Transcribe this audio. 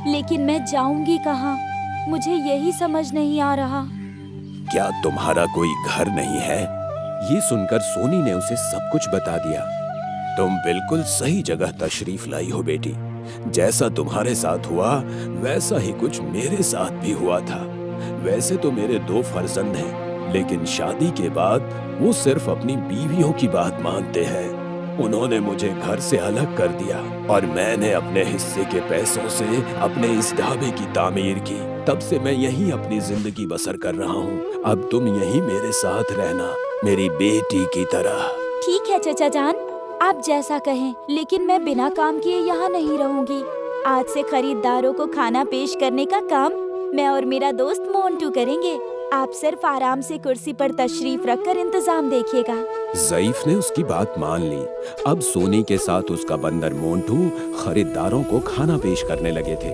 लेकिन मैं जाऊंगी कहाँ? मुझे यही समझ नहीं आ रहा। क्या तुम्हारा कोई घर नहीं है? ये सुनकर सोनी ने उसे सब कुछ बता दिया। तुम बिल्कुल सही जगह तशरीफ लाई हो बेटी। जैसा तुम्हारे साथ हुआ वैसा ही कुछ मेरे साथ भी हुआ था। वैसे तो मेरे 2 फर्जंद हैं, लेकिन शादी के बाद वो सिर्फ अपनी बीवियों की बात मानते हैं। उन्होंने मुझे घर से अलग कर दिया और मैंने अपने हिस्से के पैसों से अपने इस ढाबे की तामीर की। तब से मैं यहीं अपनी जिंदगी बसर कर रहा हूँ। अब तुम यहीं मेरे साथ रहना, मेरी बेटी की तरह। ठीक है चचा जान, आप जैसा कहें, लेकिन मैं बिना काम किए यहाँ नहीं रहूंगी। आज से खरीदारों को खाना पेश करने का काम मैं और मेरा दोस्त मोंटू करेंगे। आप सिर्फ आराम से कुर्सी पर तशरीफ रखकर इंतजाम देखिएगा। ज़ईफ ने उसकी बात मान ली। अब सोनी के साथ उसका बंदर मोंटू खरीदारों को खाना पेश करने लगे थे।